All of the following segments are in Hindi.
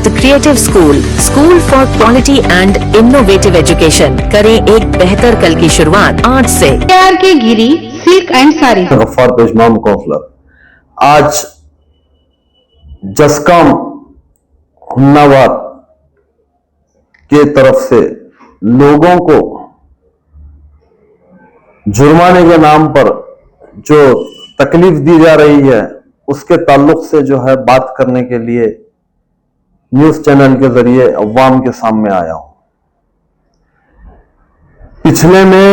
The creative school, school for quality and innovative education. करें एक बेहतर कल की शुरुआत आज से। तैयार की गिरी silk and sari. Gaffar Peshimam councillor आज जसकाम हुन्नाबाद के तरफ से लोगों को जुर्माने के नाम पर जो तकलीफ दी जा रही है उसके ताल्लुक से जो है बात करने के लिए न्यूज चैनल के जरिए अवाम के सामने आया हूं। पिछले में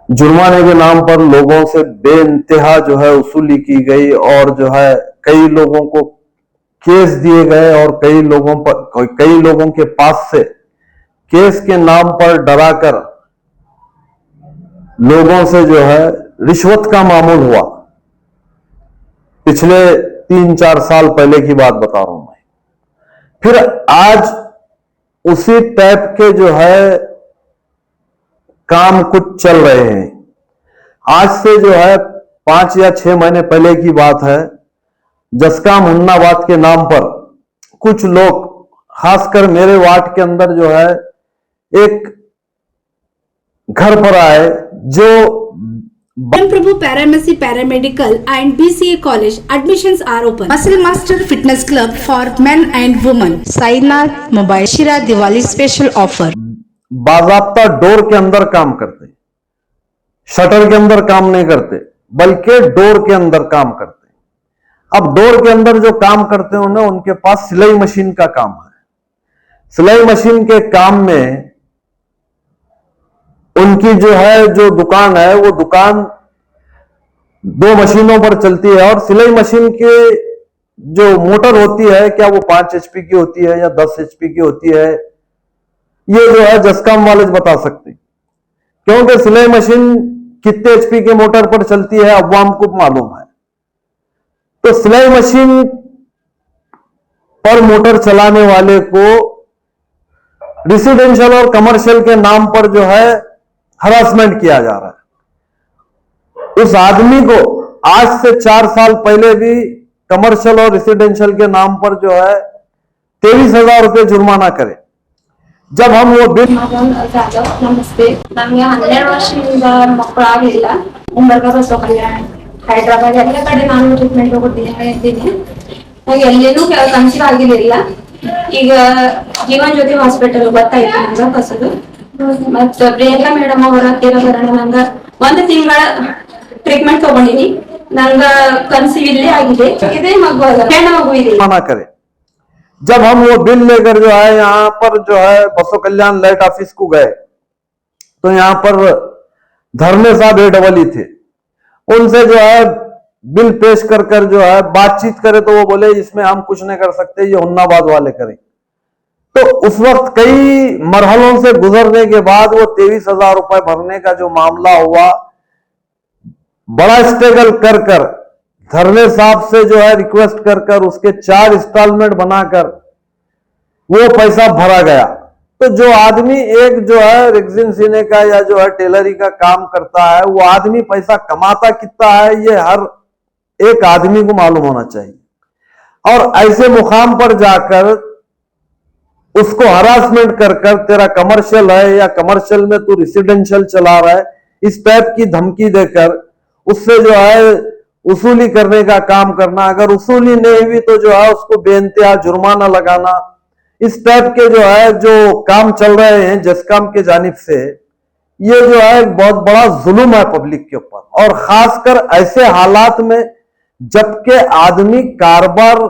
जुर्माने के नाम पर लोगों से बेइंतहा जो है वसूली की गई और जो है कई लोगों को केस दिए गए और कई लोगों के पास से केस के नाम पर डराकर लोगों से जो है रिश्वत का मामूल हुआ। पिछले 3-4 साल पहले की बात बता रहा हूं मैं। फिर आज उसी टाइप के जो है काम कुछ चल रहे हैं। आज से जो है 5 या 6 महीने पहले की बात है, जसकाम हुन्नाबाद के नाम पर कुछ लोग, खासकर मेरे वार्ड के अंदर जो है एक घर पर आए जो Prabhu Paramedici Paramedical and BCA College admissions are open. Muscle Master Fitness Club for men and women. Sainath Mobile Shira Diwali special offer. बाज़ाब्ता डोर के अंदर काम करते, शटर के अंदर काम नहीं करते बल्कि डोर के अंदर काम करते। अब डोर के अंदर जो काम करते हैं ना, उनके पास सिलाई मशीन का काम है। सिलाई मशीन के काम में उनकी जो दुकान है वो दुकान 2 मशीनों पर चलती है और सिलाई मशीन की जो मोटर होती है, क्या वो 5 HP की होती है या 10 HP की होती है, ये जो है जसकाम वाले बता सकते, क्योंकि सिलाई मशीन कितने HP के मोटर पर चलती है अवाम को मालूम है। तो सिलाई मशीन पर मोटर चलाने वाले को रेसिडेंशियल और कमर्शियल के नाम पर जो है हरासमेंट किया जा रहा है। उस आदमी को आज से 4 साल पहले भी कमर्शियल और रेसिडेंशियल के नाम पर जो है 23,000 रुपए जुर्माना करे। जब हम वो बिल ನಮಸ್ತೆ, ನಮಗೆ 12 ವರ್ಷದಿಂದ ಮಕ್ಕಳಾಗಿಲ್ಲ. ಉಂಬರ್ಗ ಬಸವ ಕಲ್ಯಾಣ ಹೈದರಾಬಾದ್ ಎಲ್ಲ ಕಡೆ ನಾನು ಟ್ರೀಟ್ಮೆಂಟ್ ಹೋಗಿದ್ದೀನಿ. ಎಲ್ಲೇನೂ ಕನ್ಸಿವ್ ಆಗಿರಲಿಲ್ಲ. ಈಗ ಜೀವನ್ ಜ್ಯೋತಿ ಹಾಸ್ಪಿಟಲ್ ಗೊತ್ತಾಯ್ತು ನಂಗೆ ಹೊಸದು. ಮತ್ತ ಪ್ರಿಯಾಂಕಾ ಮೇಡಮ್ ಅವರ ಹತ್ತಿರ ಬರೋಣ, ನಂಗೆ 1 ತಿಂಗಳ ಟ್ರೀಟ್ಮೆಂಟ್ ತಗೊಂಡಿನಿ. ನಂಗೆ ಕನ್ಸಿವ್ ಇಲ್ಲೇ ಆಗಿದೆ. ಇದೇ ಮಗು ಹೆಣ್ಣು ಮಗು ಇದೆ। मना करे। जब हम वो बिल लेकर जो है यहाँ पर जो है बसो कल्याण लाइट ऑफिस को गए तो यहाँ पर धरने साहब AWE थे। उनसे जो है बिल पेश कर जो है बातचीत करे तो वो बोले इसमें हम कुछ नहीं कर सकते, ये हुन्नाबाद वाले करें। तो उस वक्त कई मरहलों से गुजरने के बाद वो 23,000 रुपए भरने का जो मामला हुआ, बड़ा स्ट्रगल कर धरने साहब से जो है रिक्वेस्ट कर उसके 4 इंस्टॉलमेंट बनाकर वो पैसा भरा गया। तो जो आदमी एक जो है रेक्सिन सीने का या जो है टेलरी का काम करता है, वो आदमी पैसा कमाता कितना है ये हर एक आदमी को मालूम होना चाहिए। और ऐसे मुकाम पर जाकर उसको हरासमेंट कर तेरा कमर्शियल है या कमर्शियल में तू रेसिडेंशियल चला रहा है, इस टाइप की धमकी देकर उससे जो है वसूली करने का काम करना। अगर वसूली नहीं हुई तो जो है उसको बेइंतहा जुर्माना लगाना। इस टाइप के जो है जो काम चल रहे हैं जसकाम के जानिब से, ये जो है एक बहुत बड़ा जुल्म है पब्लिक के ऊपर। और खासकर ऐसे हालात में जबकि आदमी कारोबार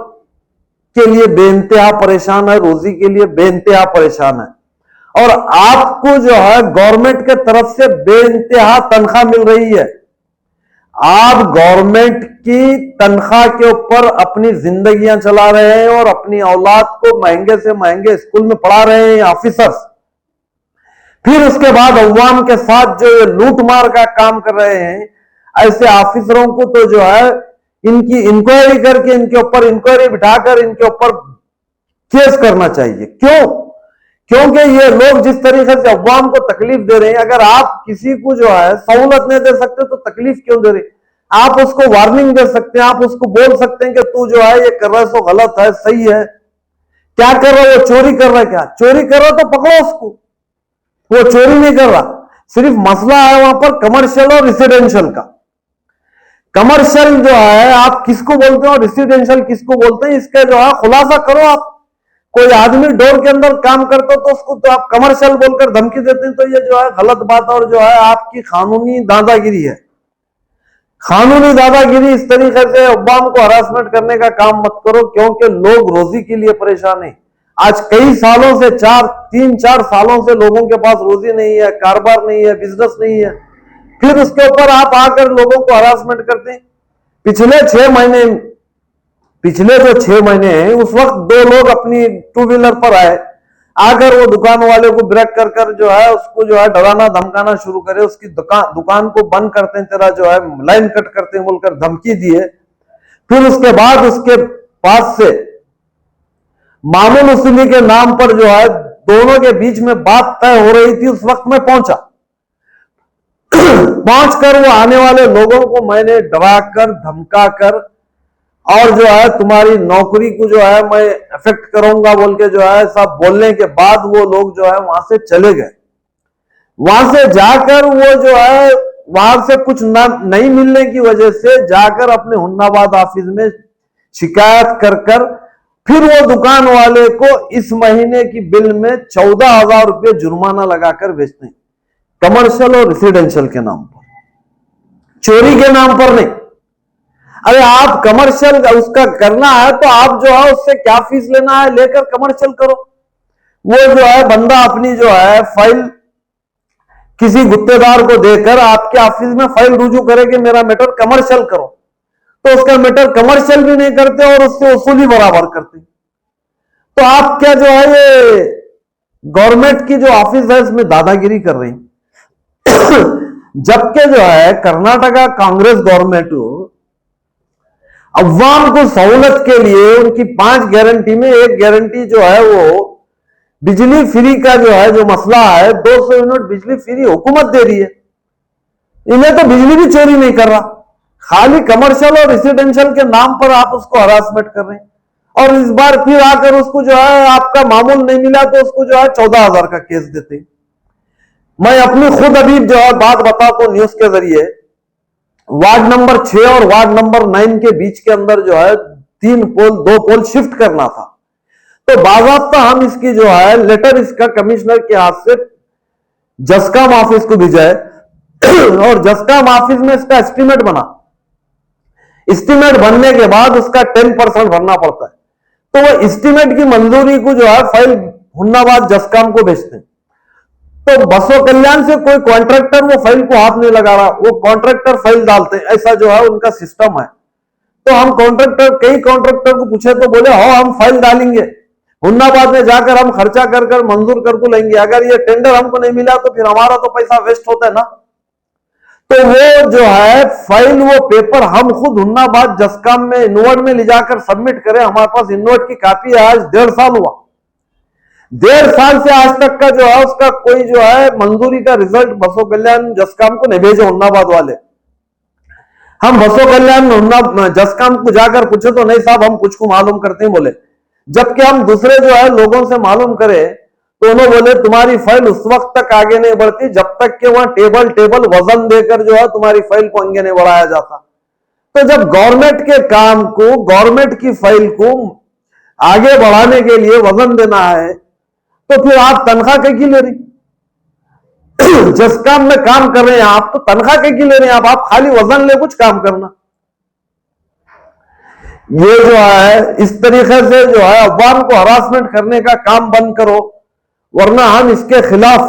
के लिए बेइंतहा परेशान है, रोजी के लिए बेइंतहा परेशान है, और आपको जो है गवर्नमेंट के तरफ से बेइंतहा तनख्वाह मिल रही है। आप गवर्नमेंट की तनख्वाह के ऊपर अपनी जिंदगियां चला रहे हैं और अपनी औलाद को महंगे से महंगे स्कूल में पढ़ा रहे हैं ऑफिसर्स। फिर उसके बाद अवाम के साथ जो ये लूटमार का काम कर रहे हैं, ऐसे ऑफिसरों को तो जो है इनकी इंक्वायरी करके इनके ऊपर इंक्वायरी बिठाकर इनके ऊपर केस करना चाहिए। क्यों? क्योंकि ये लोग जिस तरीके से अवाम को तकलीफ दे रहे हैं, अगर आप किसी को जो है सहूलत नहीं दे सकते तो तकलीफ क्यों दे रहे? आप उसको वार्निंग दे सकते हैं, आप उसको बोल सकते हैं कि तू जो है ये कर रहा है सो गलत है, सही है। क्या कर रहा है वो? चोरी कर रहा है। क्या चोरी कर रहा है तो पकड़ो उसको। वो चोरी नहीं कर रहा, सिर्फ मसला है वहां पर कमर्शियल और रेसिडेंशियल का। कमर्शियल जो है आप किसको बोलते हो और रेसिडेंशियल किसको बोलते हैं, इसका जो है खुलासा करो। आप कोई आदमी डोर के अंदर काम करता हो तो उसको तो आप कमर्शियल बोलकर धमकी देते हैं, तो ये जो है गलत बात और जो है आपकी कानूनी दादागिरी है। कानूनी दादागिरी इस तरीके से अवाम को हरासमेंट करने का काम मत करो, क्योंकि लोग रोजी के लिए परेशान है। आज कई सालों से 3-4 सालों से लोगों के पास रोजी नहीं है, कारोबार नहीं है, बिजनेस नहीं है, फिर उसके ऊपर आप आकर लोगों को हरासमेंट करते हैं। पिछले जो 6 महीने हैं, उस वक्त 2 लोग अपनी 2 व्हीलर पर आए, आकर वो दुकान वाले को ब्रेक कर कर जो है उसको जो है डराना धमकाना शुरू करे, उसकी दुकान को बंद करते हैं, तेरा जो है लाइन कट करते हैं बोलकर धमकी दिए। फिर उसके बाद उसके पास से मामूल वसूली के नाम पर जो है दोनों के बीच में बात तय हो रही थी। उस वक्त मैं पहुंचा, पहुंचकर वो आने वाले लोगों को मैंने डराकर धमकाकर और जो है तुम्हारी नौकरी को जो है मैं अफेक्ट करूंगा बोल के जो है सब बोलने के बाद वो लोग जो है वहां से चले गए। वहां से जाकर वो जो है वहां से कुछ नहीं मिलने की वजह से जाकर अपने हुन्नाबाद ऑफिस में शिकायत कर फिर वो दुकान वाले को इस महीने की बिल में 14,000 रुपये जुर्माना लगाकर बेचते हैं, कमर्शियल और रेसिडेंशियल के नाम पर, चोरी के नाम पर नहीं। अरे आप कमर्शियल उसका करना है तो आप जो है उससे क्या फीस लेना है लेकर कमर्शियल करो। वो जो है बंदा अपनी जो है फाइल किसी गुत्तेदार को देकर आपके ऑफिस में फाइल रुजू करे कि मेरा मैटर कमर्शियल करो, तो उसका मैटर कमर्शियल भी नहीं करते और उससे वसूली बराबर करते। तो आप क्या जो है ये गवर्नमेंट की जो ऑफिस है इसमें दादागिरी कर रही जबकि जो है कर्नाटका कांग्रेस गवर्नमेंट अवाम को सहूलत के लिए उनकी 5 गारंटी में एक गारंटी जो है वो बिजली फ्री का जो है जो मसला है 200 यूनिट बिजली फ्री हुकूमत दे रही है। इन्हें तो बिजली भी चोरी नहीं कर रहा, खाली कमर्शियल और रेसिडेंशियल के नाम पर आप उसको हरासमेंट कर रहे हैं। और इस बार फिर आकर उसको जो है आपका मामूल नहीं मिला तो उसको जो है 14,000 का केस देते। मैं अपनी खुद अभी जो है बात बताता हूं न्यूज के जरिए। वार्ड नंबर 6 और वार्ड नंबर 9 के बीच के अंदर जो है 2 पोल शिफ्ट करना था, तो बाज़ाब्ता हम इसकी जो है लेटर इसका कमिश्नर के हाथ से जस्काम ऑफिस को भेजा है और जस्काम ऑफिस में इसका एस्टीमेट बना। एस्टीमेट बनने के बाद उसका 10% भरना पड़ता है, तो वो एस्टीमेट की मंजूरी को जो है फाइल हुन्नाबाद जस्काम को भेजते हैं। तो बसों कल्याण से कोई कॉन्ट्रैक्टर वो फाइल को हाथ नहीं लगा रहा, वो कॉन्ट्रैक्टर फाइल डालते हैं, ऐसा जो है उनका सिस्टम है। तो हम कई कॉन्ट्रैक्टर को पूछे तो बोले हाँ हम फाइल डालेंगे, हुन्नाबाद में जाकर हम खर्चा कर मंजूर कर लेंगे, अगर ये टेंडर हमको नहीं मिला तो फिर हमारा तो पैसा वेस्ट होता है ना। तो वो जो है फाइल वो पेपर हम खुद हुन्नाबाद जस्काम में इनवर्ट में ले जाकर सबमिट करें, हमारे पास इनवर्ट की कॉपी है, आज 1.5 साल हुआ। 1.5 साल से आज तक का जो है उसका कोई जो है मंजूरी का रिजल्ट बसों कल्याण जस्काम को नहीं भेजे हुन्नाबाद वाले। हम बसों कल्याण जस्काम को जाकर पूछे तो नहीं साहब हम कुछ को मालूम करते हैं बोले, जबकि हम दूसरे जो है लोगों से मालूम करें तो उन्होंने बोले तुम्हारी फाइल उस वक्त तक आगे नहीं बढ़ती जब तक कि वहां टेबल वजन देकर जो है तुम्हारी फाइल को आगे नहीं बढ़ाया जाता। तो जब गवर्नमेंट के काम को, गवर्नमेंट की फाइल को आगे बढ़ाने के लिए वजन देना है तो फिर आप तनख्वाह की ले रही जिस काम में काम कर रहे हैं आप, तो तनख्वाह की ले रहे हैं आप खाली वजन ले कुछ काम करना। ये जो है इस तरीके से जो है अवाम को हरासमेंट करने का काम बंद करो, वरना हम इसके खिलाफ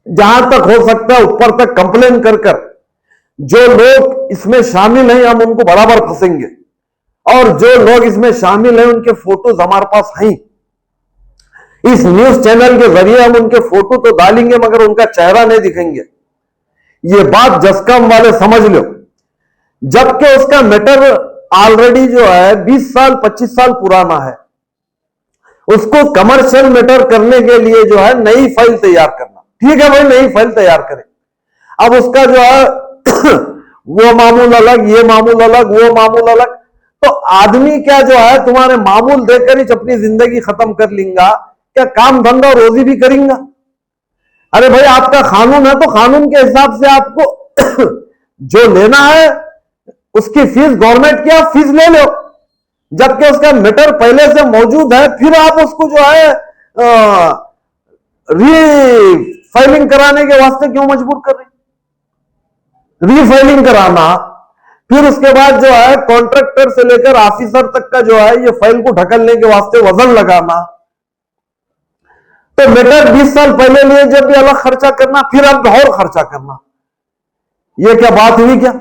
जहां तक हो सकता है ऊपर तक कंप्लेन कर जो लोग इसमें शामिल हैं हम उनको बराबर फंसेंगे, और जो लोग इसमें शामिल हैं उनके फोटोज हमारे पास हैं। इस न्यूज चैनल के जरिए हम उनके फोटो तो डालेंगे मगर उनका चेहरा नहीं दिखेंगे, ये बात जस्काम वाले समझ लो। जबकि उसका मैटर ऑलरेडी जो है 20 साल 25 साल पुराना है, उसको कमर्शियल मैटर करने के लिए जो है नई फाइल तैयार करना, ठीक है भाई नई फाइल तैयार करें। अब उसका जो है वो मामूल अलग, ये मामूल अलग, वो मामूल अलग। तो आदमी क्या जो है तुम्हारे मामूल देकर ही अपनी जिंदगी खत्म कर लेगा क्या? काम धंधा रोजी भी करेंगे? अरे भाई आपका कानून है तो कानून के हिसाब से आपको जो लेना है उसकी फीस गवर्नमेंट की आप फीस ले लो, जबकि उसका मैटर पहले से मौजूद है, फिर आप उसको जो है रीफाइलिंग कराने के वास्ते क्यों मजबूर कर रहे? रीफाइलिंग कराना, फिर उसके बाद जो है कॉन्ट्रैक्टर से लेकर ऑफिसर तक का जो है ये फाइल को ढकलने के वास्ते वजन लगाना। तो मैटर 20 साल पहले लिए जब भी अलग खर्चा करना, फिर अब और खर्चा करना, ये क्या बात हुई क्या?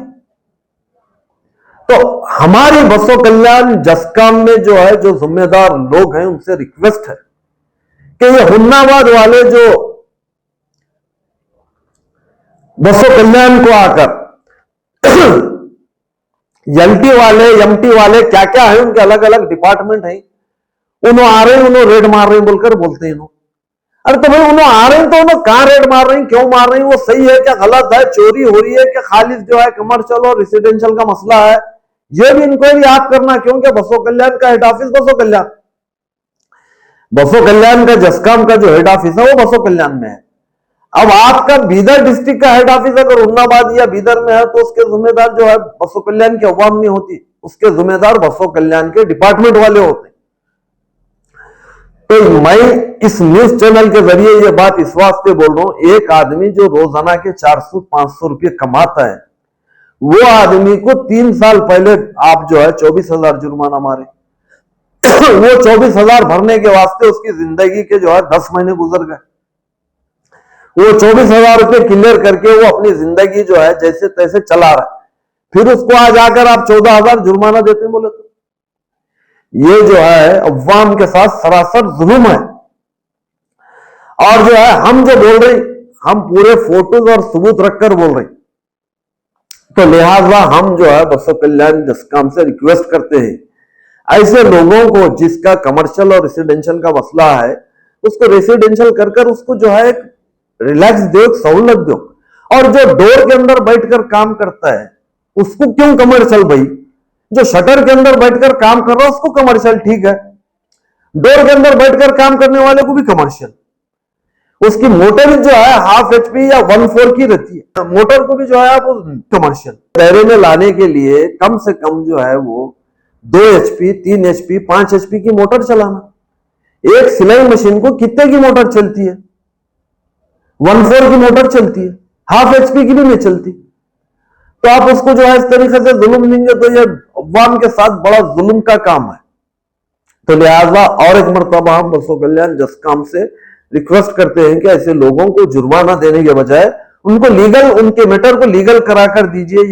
तो हमारी बसों कल्याण जसकाम में जो है जो जिम्मेदार लोग हैं उनसे रिक्वेस्ट है कि ये हुन्नाबाद वाले जो बसों कल्याण को आकर एलटी वाले, एमटी वाले, क्या क्या है उनके अलग अलग डिपार्टमेंट हैं, उन्होंने आ रहे हैं, उन्होंने रेड मार रहे हैं बोलकर बोलते हैं। अरे तो भाई उन्होंने आ रहे हैं तो उन्होंने कहां रेड मार रहे हैं, क्यों मार रहे हैं, वो सही है क्या गलत है, चोरी हो रही है क्या, खाली जो है कमर्शियल और रेसिडेंशियल का मसला है, ये भी इंक्वायरी आप करना। क्योंकि बसों कल्याण का हेड ऑफिस बसों कल्याण का जसकाम का जो हेड ऑफिस है वो बसों कल्याण में है। अब आपका बीदर डिस्ट्रिक्ट का हेड ऑफिस अगर हुन्नाबाद या बीदर में है तो उसके जिम्मेदार जो है बसों कल्याण की अवाम नहीं होती, उसके जिम्मेदार बसों कल्याण के डिपार्टमेंट वाले होते। तो मैं इस न्यूज चैनल के जरिए ये बात इस वास्ते बोल रहा हूं, एक आदमी जो रोजाना के 400-500 रुपये कमाता है, वो आदमी को 3 साल पहले आप जो है 24,000 जुर्माना मारे। वो 24,000 भरने के वास्ते उसकी जिंदगी के जो है 10 महीने गुजर गए। वो 24,000 रुपये क्लियर करके वो अपनी जिंदगी जो है जैसे तैसे चला रहा है, फिर उसको आज आकर आप 14,000 जुर्माना देते बोले तो ये जो है अवाम के साथ सरासर जुल्म है। और जो है हम जो बोल रहे हम पूरे फोटोज और सबूत रखकर बोल रहे, तो लिहाजा हम जो है बसों कल्याण जसकाम से रिक्वेस्ट करते हैं ऐसे लोगों को जिसका कमर्शियल और रेसिडेंशियल का मसला है उसको रेसिडेंशियल कर उसको जो है रिलैक्स दो, सहूलत दो। और जो डोर के अंदर बैठकर काम करता है उसको क्यों कमर्शियल? भाई जो शटर के अंदर बैठकर काम कर रहा है उसको कमर्शियल ठीक है, डोर के अंदर बैठकर काम करने वाले को भी कमर्शियल। उसकी मोटर जो है 1/2 HP या 1/4 की रहती है, मोटर को भी जो है आप कमर्शियल दायरे में लाने के लिए कम से कम जो है वो 2 HP, 3 HP, 5 HP की मोटर चलाना। एक सिलाई मशीन को कितने की मोटर चलती है? 1/4 की मोटर चलती है, 1/2 HP की भी नहीं चलती। तो आप उसको जो है इस तरीके से जुल्म देंगे तो ये अवाम के साथ बड़ा जुल्म का काम है। तो लिहाजा और एक मरतबा हम बसों कल्याण जसकाम से रिक्वेस्ट करते हैं कि ऐसे लोगों को जुर्माना देने के बजाय उनको लीगल, उनके मैटर को लीगल कराकर दीजिए।